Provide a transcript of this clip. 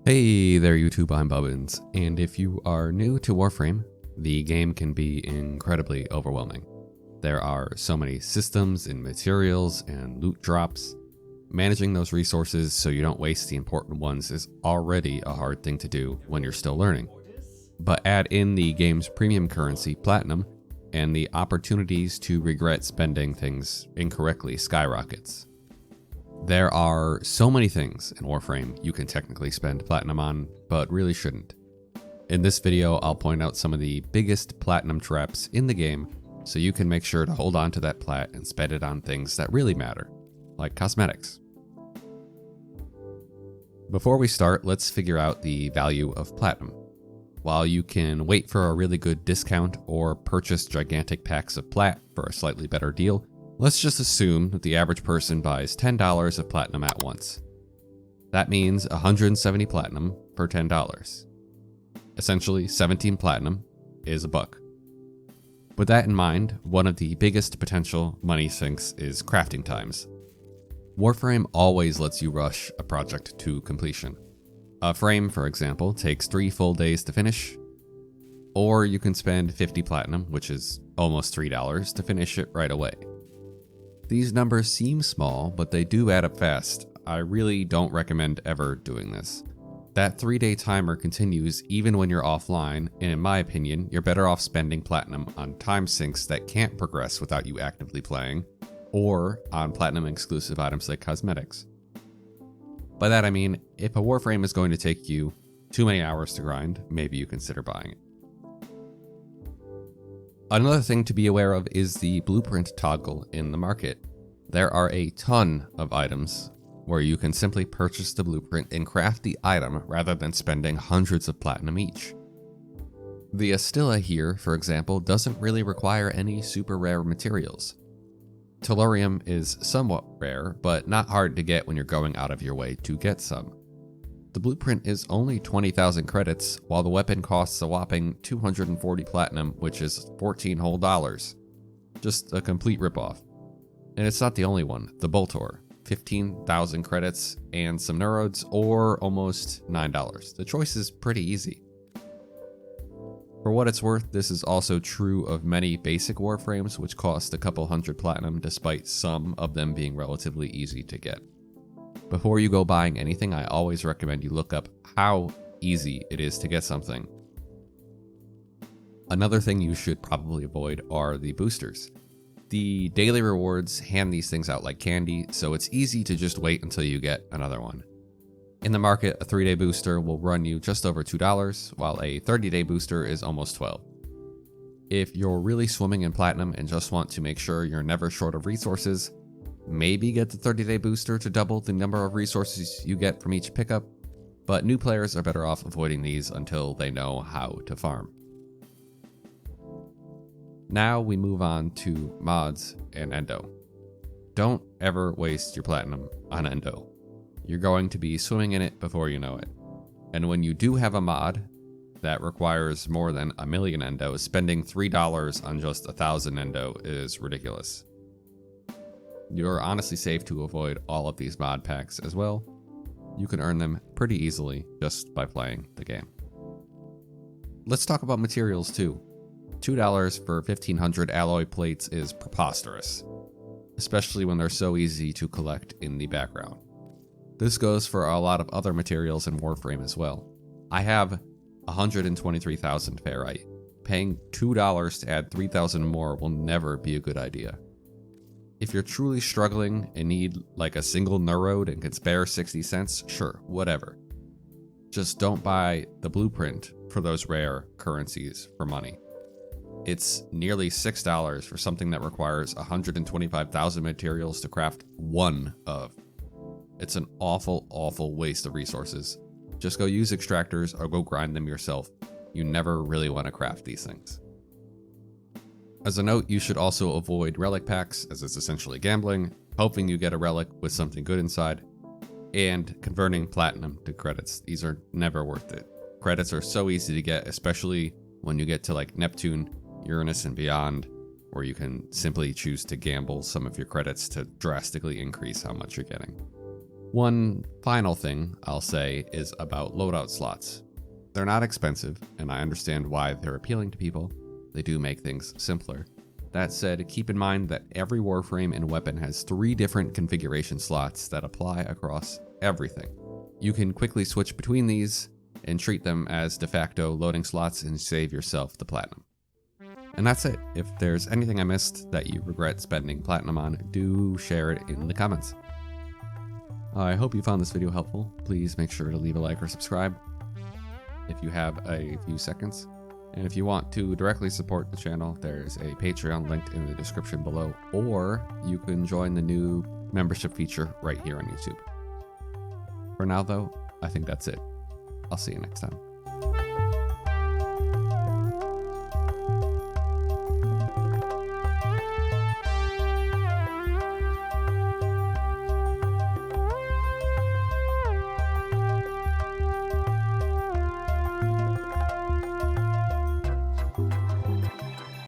Hey there YouTube, I'm Bubbins, and if you are new to Warframe, the game can be incredibly overwhelming. There are so many systems and materials and loot drops. Managing those resources so you don't waste the important ones is already a hard thing to do when you're still learning. But add in the game's premium currency, Platinum, and the opportunities to regret spending things incorrectly skyrockets. There are so many things in Warframe you can technically spend Platinum on, but really shouldn't. In this video, I'll point out some of the biggest Platinum traps in the game so you can make sure to hold on to that plat and spend it on things that really matter, like cosmetics. Before we start, let's figure out the value of Platinum. While you can wait for a really good discount or purchase gigantic packs of plat for a slightly better deal, let's just assume that the average person buys $10 of Platinum at once. That means 170 Platinum for $10. Essentially, 17 Platinum is $1. With that in mind, one of the biggest potential money sinks is crafting times. Warframe always lets you rush a project to completion. A frame, for example, takes 3 full days to finish, or you can spend 50 Platinum, which is almost $3, to finish it right away. These numbers seem small, but they do add up fast. I really don't recommend ever doing this. That 3-day timer continues even when you're offline, and in my opinion, you're better off spending Platinum on time sinks that can't progress without you actively playing, or on Platinum exclusive items like cosmetics. By that I mean, if a Warframe is going to take you too many hours to grind, maybe you consider buying it. Another thing to be aware of is the blueprint toggle in the market. There are a ton of items where you can simply purchase the blueprint and craft the item rather than spending hundreds of Platinum each. The Astilla here, for example, doesn't really require any super rare materials. Tellurium is somewhat rare, but not hard to get when you're going out of your way to get some. The blueprint is only 20,000 credits, while the weapon costs a whopping 240 Platinum, which is $14 whole. Just a complete ripoff. And it's not the only one. The Boltor, 15,000 credits and some Neurodes, or almost $9. The choice is pretty easy. For what it's worth, this is also true of many basic Warframes, which cost a couple hundred Platinum, despite some of them being relatively easy to get. Before you go buying anything, I always recommend you look up how easy it is to get something. Another thing you should probably avoid are the boosters. The daily rewards hand these things out like candy, so it's easy to just wait until you get another one. In the market, a 3-day booster will run you just over $2, while a 30-day booster is almost $12. If you're really swimming in Platinum and just want to make sure you're never short of resources, maybe get the 30-day booster to double the number of resources you get from each pickup, but new players are better off avoiding these until they know how to farm. Now we move on to mods and Endo. Don't ever waste your Platinum on Endo. You're going to be swimming in it before you know it. And when you do have a mod that requires more than 1,000,000 Endo, spending $3 on just 1,000 Endo is ridiculous. You're honestly safe to avoid all of these mod packs as well. You can earn them pretty easily just by playing the game. Let's talk about materials too. $2 for 1,500 alloy plates is preposterous, especially when they're so easy to collect in the background. This goes for a lot of other materials in Warframe as well. I have 123,000 ferrite. Paying $2 to add 3,000 more will never be a good idea. If you're truly struggling and need like a single Neurode and can spare 60 cents, sure, whatever. Just don't buy the blueprint for those rare currencies for money. It's nearly $6 for something that requires 125,000 materials to craft one of. It's an awful, awful waste of resources. Just go use extractors or go grind them yourself. You never really want to craft these things. As a note, you should also avoid relic packs, as it's essentially gambling, hoping you get a relic with something good inside, and converting Platinum to credits. These are never worth it. Credits are so easy to get, especially when you get to like Neptune, Uranus, and beyond, where you can simply choose to gamble some of your credits to drastically increase how much you're getting. One final thing I'll say is about loadout slots. They're not expensive, and I understand why they're appealing to people. They do make things simpler. That said, keep in mind that every Warframe and weapon has 3 different configuration slots that apply across everything. You can quickly switch between these and treat them as de facto loading slots and save yourself the platinum. And that's it. If there's anything I missed that you regret spending platinum on, do share it in the comments. I hope you found this video helpful. Please make sure to leave a like or subscribe if you have a few seconds. And if you want to directly support the channel, there's a Patreon linked in the description below, or you can join the new membership feature right here on YouTube. For now though, I think that's it. I'll see you next time.